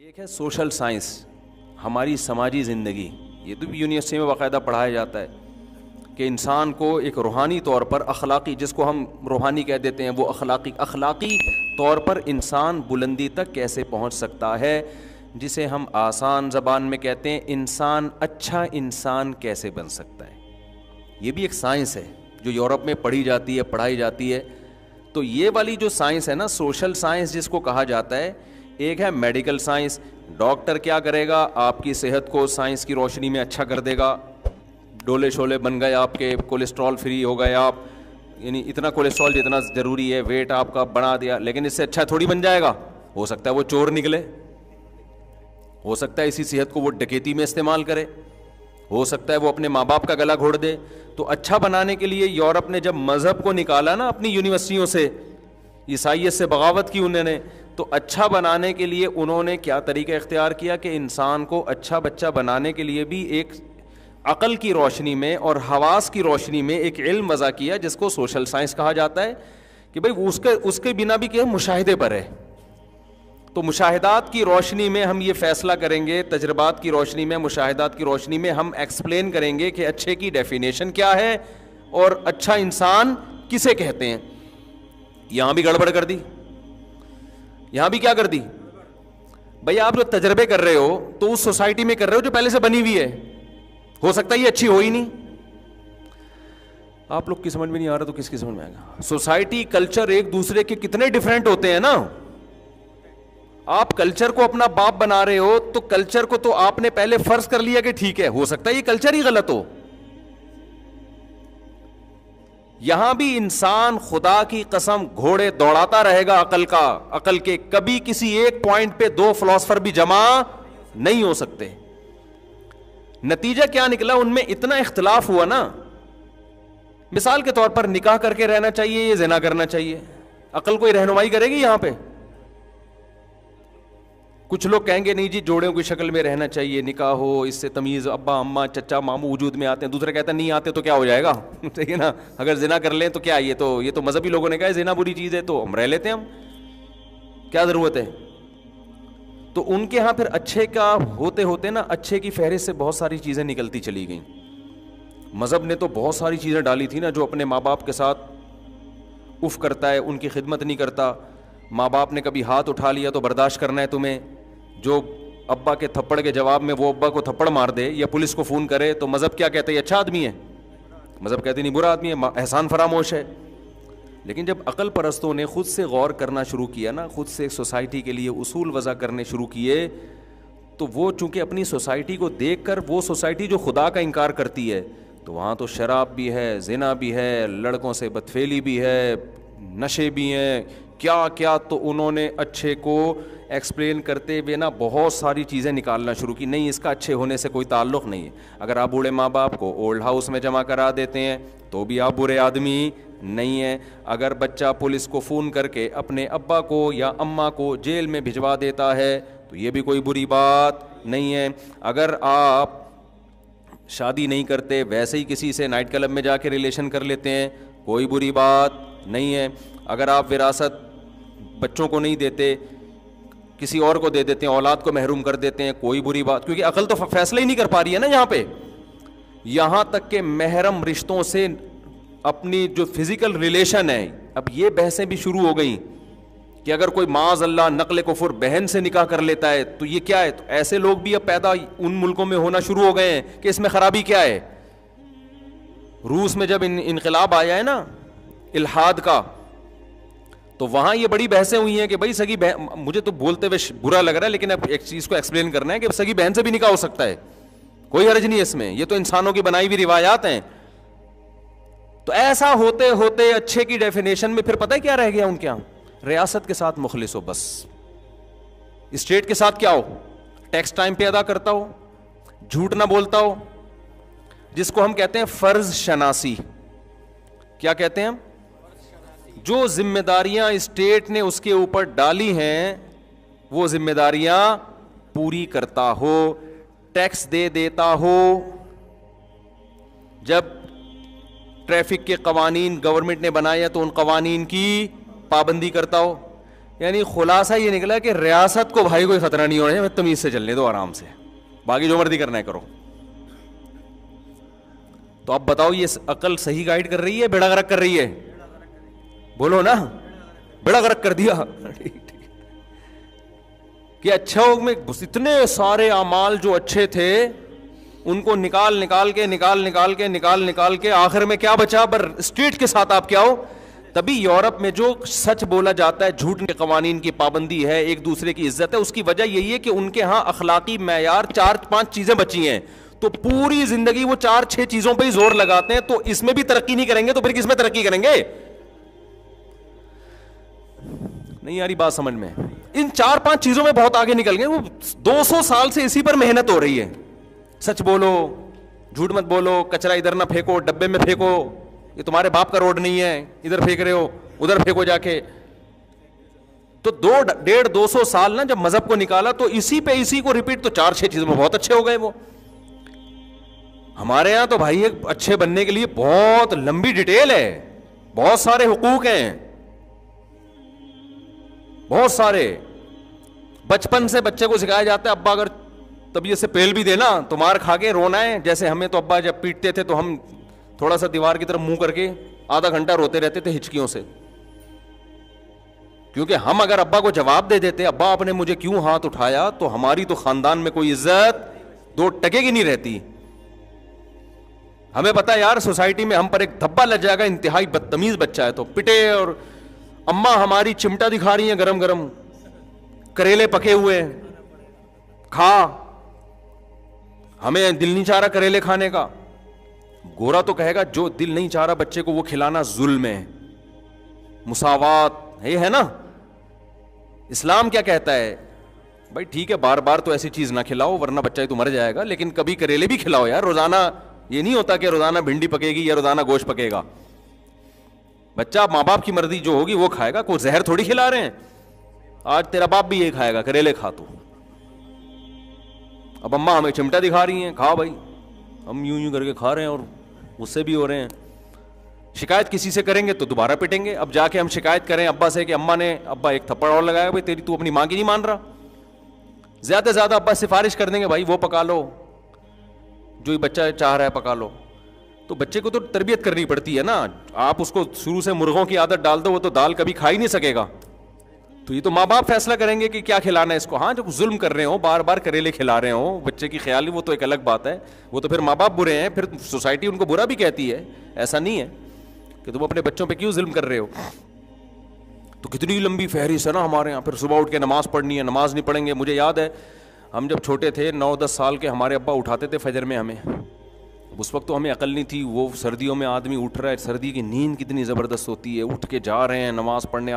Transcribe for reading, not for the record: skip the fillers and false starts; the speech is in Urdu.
ایک ہے سوشل سائنس، ہماری سماجی زندگی. یہ تو بھی یونیورسٹی میں باقاعدہ پڑھایا جاتا ہے کہ انسان کو ایک روحانی طور پر اخلاقی، جس کو ہم روحانی کہہ دیتے ہیں، وہ اخلاقی طور پر انسان بلندی تک کیسے پہنچ سکتا ہے، جسے ہم آسان زبان میں کہتے ہیں انسان اچھا انسان کیسے بن سکتا ہے. یہ بھی ایک سائنس ہے جو یورپ میں پڑھی جاتی ہے، پڑھائی جاتی ہے. تو یہ والی جو سائنس ہے نا، سوشل سائنس جس کو کہا جاتا ہے، ایک ہے میڈیکل سائنس. ڈاکٹر کیا کرے گا؟ آپ کی صحت کو سائنس کی روشنی میں اچھا کر دے گا. ڈولے شولے بن گئے آپ کے، کولیسٹرول فری ہو گئے آپ، یعنی اتنا کولیسٹرول جتنا ضروری ہے، ویٹ آپ کا بڑھا دیا. لیکن اس سے اچھا تھوڑی بن جائے گا. ہو سکتا ہے وہ چور نکلے، ہو سکتا ہے اسی صحت کو وہ ڈکیتی میں استعمال کرے، ہو سکتا ہے وہ اپنے ماں باپ کا گلا گھوڑ دے. تو اچھا بنانے کے لیے یورپ نے جب مذہب کو نکالا نا اپنی یونیورسٹیوں سے، عیسائیت سے بغاوت کی انہوں نے، تو اچھا بنانے کے لیے انہوں نے کیا طریقہ اختیار کیا کہ انسان کو اچھا بچہ بنانے کے لیے بھی ایک عقل کی روشنی میں اور حواس کی روشنی میں ایک علم وضع کیا جس کو سوشل سائنس کہا جاتا ہے کہ بھئی اس کے بنا بھی کیا مشاہدے پر ہے. تو مشاہدات کی روشنی میں ہم یہ فیصلہ کریں گے، تجربات کی روشنی میں، مشاہدات کی روشنی میں ہم ایکسپلین کریں گے کہ اچھے کی ڈیفینیشن کیا ہے اور اچھا انسان کسے کہتے ہیں. یہاں بھی گڑبڑ کر دی، یہاں بھی کیا کر دی بھئی. آپ جو تجربے کر رہے ہو تو اس سوسائٹی میں کر رہے ہو جو پہلے سے بنی ہوئی ہے. ہو سکتا ہے یہ اچھی ہو ہی نہیں. آپ لوگ کی سمجھ میں نہیں آ رہا تو کس کی سمجھ میں آئے گا؟ سوسائٹی، کلچر ایک دوسرے کے کتنے ڈیفرنٹ ہوتے ہیں نا. آپ کلچر کو اپنا باپ بنا رہے ہو تو کلچر کو تو آپ نے پہلے فرض کر لیا کہ ٹھیک ہے، ہو سکتا ہے یہ کلچر ہی غلط ہو. یہاں بھی انسان خدا کی قسم گھوڑے دوڑاتا رہے گا عقل کے. کبھی کسی ایک پوائنٹ پہ دو فلاسفر بھی جمع نہیں ہو سکتے. نتیجہ کیا نکلا؟ ان میں اتنا اختلاف ہوا نا. مثال کے طور پر نکاح کر کے رہنا چاہیے یا زنا کرنا چاہیے، عقل کوئی رہنمائی کرے گی یہاں پہ؟ کچھ لوگ کہیں گے نہیں جی جوڑوں کی شکل میں رہنا چاہیے، نکاح ہو، اس سے تمیز ابا اماں چچا ماموں وجود میں آتے ہیں. دوسرے کہتے ہیں نہیں آتے تو کیا ہو جائے گا ٹھیک ہے نا، اگر زنا کر لیں تو کیا، یہ تو مذہبی لوگوں نے کہا ہے زنا بری چیز ہے تو ہم رہ لیتے ہیں، ہم کیا ضرورت ہے. تو ان کے ہاں پھر اچھے کا ہوتے ہوتے نا، اچھے کی فہرست سے بہت ساری چیزیں نکلتی چلی گئیں. مذہب نے تو بہت ساری چیزیں ڈالی تھی نا، جو اپنے ماں باپ کے ساتھ اف کرتا ہے، ان کی خدمت نہیں کرتا. ماں باپ نے کبھی ہاتھ اٹھا لیا تو برداشت کرنا ہے تمہیں. جو ابا کے تھپڑ کے جواب میں وہ ابا کو تھپڑ مار دے یا پولیس کو فون کرے تو مذہب کیا کہتا ہے؟ یہ اچھا آدمی ہے. مذہب کہتے نہیں برا آدمی ہے، احسان فراموش ہے. لیکن جب عقل پرستوں نے خود سے غور کرنا شروع کیا نا، خود سے سوسائٹی کے لیے اصول وضع کرنے شروع کیے، تو وہ چونکہ اپنی سوسائٹی کو دیکھ کر، وہ سوسائٹی جو خدا کا انکار کرتی ہے، تو وہاں تو شراب بھی ہے، زنا بھی ہے، لڑکوں سے بدفعلی بھی ہے، نشے بھی ہیں، کیا کیا. تو انہوں نے اچھے کو ایکسپلین کرتے ہوئے نا بہت ساری چیزیں نکالنا شروع کی. نہیں، اس کا اچھے ہونے سے کوئی تعلق نہیں ہے. اگر آپ بوڑھے ماں باپ کو اولڈ ہاؤس میں جمع کرا دیتے ہیں تو بھی آپ برے آدمی نہیں ہیں. اگر بچہ پولیس کو فون کر کے اپنے ابا کو یا اماں کو جیل میں بھجوا دیتا ہے تو یہ بھی کوئی بری بات نہیں ہے. اگر آپ شادی نہیں کرتے، ویسے ہی کسی سے نائٹ کلب میں جا کے ریلیشن کر لیتے ہیں، کوئی بری بات نہیں ہے. اگر آپ وراثت بچوں کو نہیں دیتے، کسی اور کو دے دیتے ہیں، اولاد کو محروم کر دیتے ہیں، کوئی بری بات، کیونکہ عقل تو فیصلہ ہی نہیں کر پا رہی ہے نا یہاں پہ. یہاں تک کہ محرم رشتوں سے اپنی جو فزیکل ریلیشن ہے، اب یہ بحثیں بھی شروع ہو گئیں کہ اگر کوئی معاذ اللہ نقل کفر بہن سے نکاح کر لیتا ہے تو یہ کیا ہے. تو ایسے لوگ بھی اب پیدا ان ملکوں میں ہونا شروع ہو گئے ہیں کہ اس میں خرابی کیا ہے. روس میں جب انقلاب آیا ہے نا الحاد کا، تو وہاں یہ بڑی بحثیں ہوئی ہیں کہ بھائی سگی بہن، مجھے تو بولتے ہوئے برا لگ رہا ہے لیکن اب ایک چیز کو ایکسپلین کرنا ہے کہ سگی بہن سے بھی نکاح ہو سکتا ہے، کوئی حرج نہیں ہے اس میں، یہ تو انسانوں کی بنائی ہوئی روایات ہیں. تو ایسا ہوتے ہوتے اچھے کی ڈیفینیشن میں پھر پتہ ہے کیا رہ گیا ان کے یہاں؟ ریاست کے ساتھ مخلص ہو، بس اسٹیٹ کے ساتھ کیا ہو، ٹیکس ٹائم پہ ادا کرتا ہو، جھوٹ نہ بولتا ہو، جس کو ہم کہتے ہیں فرض شناسی. کیا کہتے ہیں ہم؟ جو ذمہ داریاں اسٹیٹ نے اس کے اوپر ڈالی ہیں وہ ذمہ داریاں پوری کرتا ہو، ٹیکس دے دیتا ہو. جب ٹریفک کے قوانین گورنمنٹ نے بنائے تو ان قوانین کی پابندی کرتا ہو. یعنی خلاصہ یہ نکلا کہ ریاست کو بھائی کوئی خطرہ نہیں ہونا چاہیے, تمیز سے چلنے دو آرام سے, باقی جو مرضی کرنا ہے کرو. تو اب بتاؤ یہ عقل صحیح گائیڈ کر رہی ہے بیڑا غرق کر رہی ہے؟ بولو نا, بیڑا غرق کر دیا. کہ اچھا میں اتنے سارے اعمال جو اچھے تھے ان کو نکال کے آخر میں کیا بچا؟ پر اسٹریٹ کے ساتھ آپ کیا ہو. تبھی یورپ میں جو سچ بولا جاتا ہے, جھوٹ کے قوانین کی پابندی ہے, ایک دوسرے کی عزت ہے, اس کی وجہ یہی ہے کہ ان کے ہاں اخلاقی معیار 4-5 چیزیں بچی ہیں. تو پوری زندگی وہ 4-6 چیزوں پہ ہی زور لگاتے ہیں. تو اس میں بھی ترقی نہیں کریں گے تو پھر کس میں ترقی کریں گے؟ نہیں آ رہی بات سمجھ میں؟ ان 4-5 چیزوں میں بہت آگے نکل گئے. وہ 200 سال سے اسی پر محنت ہو رہی ہے. سچ بولو, جھوٹ مت بولو, کچرا ادھر نہ پھینکو, ڈبے میں پھینکو, یہ تمہارے باپ کا روڈ نہیں ہے, ادھر پھینک رہے ہو, ادھر پھینکو جا کے. تو 250 سال نا جب مذہب کو نکالا تو اسی کو ریپیٹ, تو 4-6 چیزوں میں بہت اچھے ہو گئے. وہ ہمارے یہاں تو بھائی ایک اچھے بننے کے لیے بہت لمبی ڈیٹیل ہے, بہت سارے حقوق ہیں, بہت سارے. بچپن سے بچے کو سکھایا جاتا ہے ابا اگر طبیعت سے پیل بھی دینا تو مار کھا کے رونا ہے. جیسے ہمیں تو ابا جب پیٹتے تھے تو ہم تھوڑا سا دیوار کی طرف منہ کر کے آدھا گھنٹہ روتے رہتے تھے ہچکیوں سے, کیونکہ ہم اگر ابا کو جواب دے دیتے ابا آپ نے مجھے کیوں ہاتھ اٹھایا, تو ہماری تو خاندان میں کوئی عزت 2 ٹکے کی نہیں رہتی. ہمیں پتا یار سوسائٹی میں ہم پر ایک دھبا لگ جائے گا, انتہائی بدتمیز بچہ ہے تو پٹے. اور اماں ہماری چمٹا دکھا رہی ہیں گرم گرم, کریلے پکے ہوئے کھا, ہمیں دل نہیں چاہ رہا کریلے کھانے کا. گورا تو کہے گا جو دل نہیں چاہ رہا بچے کو وہ کھلانا ظلم ہے, مساوات یہ ہے نا. اسلام کیا کہتا ہے؟ بھائی ٹھیک ہے بار بار تو ایسی چیز نہ کھلاؤ ورنہ بچہ ہی تو مر جائے گا, لیکن کبھی کریلے بھی کھلاؤ یار. روزانہ یہ نہیں ہوتا کہ روزانہ بھنڈی پکے گی یا روزانہ گوشت پکے گا. بچہ ماں باپ کی مرضی جو ہوگی وہ کھائے گا, کوئی زہر تھوڑی کھلا رہے ہیں. آج تیرا باپ بھی یہ کھائے گا, کریلے کھا تو. اب اماں ہمیں چمٹا دکھا رہی ہیں, کھا بھائی, ہم یوں کر کے کھا رہے ہیں اور غصے بھی ہو رہے ہیں. شکایت کسی سے کریں گے تو دوبارہ پٹیں گے. اب جا کے ہم شکایت کریں ابا سے کہ اماں نے ابا ایک تھپڑ اور لگایا, بھائی تیری تو اپنی ماں کی نہیں مان رہا. زیادہ سے زیادہ ابا سفارش کر دیں گے بھائی وہ پکا لو جو بچہ چاہ رہا ہے پکا لو. تو بچے کو تو تربیت کرنی پڑتی ہے نا. آپ اس کو شروع سے مرغوں کی عادت ڈال دو وہ تو دال کبھی کھا ہی نہیں سکے گا. تو یہ تو ماں باپ فیصلہ کریں گے کہ کیا کھلانا ہے اس کو. ہاں جو ظلم کر رہے ہوں, بار بار کریلے کھلا رہے ہوں بچے کی خیالی, وہ تو ایک الگ بات ہے. وہ تو پھر ماں باپ برے ہیں, پھر سوسائٹی ان کو برا بھی کہتی ہے. ایسا نہیں ہے کہ تم اپنے بچوں پہ کیوں ظلم کر رہے ہو. تو کتنی لمبی فہرست ہے نا ہمارے یہاں. پھر صبح اٹھ کے نماز پڑھنی ہے, نماز نہیں پڑھیں گے. مجھے یاد ہے ہم جب چھوٹے تھے 9-10 سال کے, ہمارے ابا اٹھاتے تھے فجر میں ہمیں. اس وقت تو ہمیں عقل نہیں تھی. وہ سردیوں میں آدمی اٹھ رہا ہے, سردی کی نیند کتنی زبردست ہوتی ہے, اٹھ کے جا رہے ہیں نماز پڑھنے.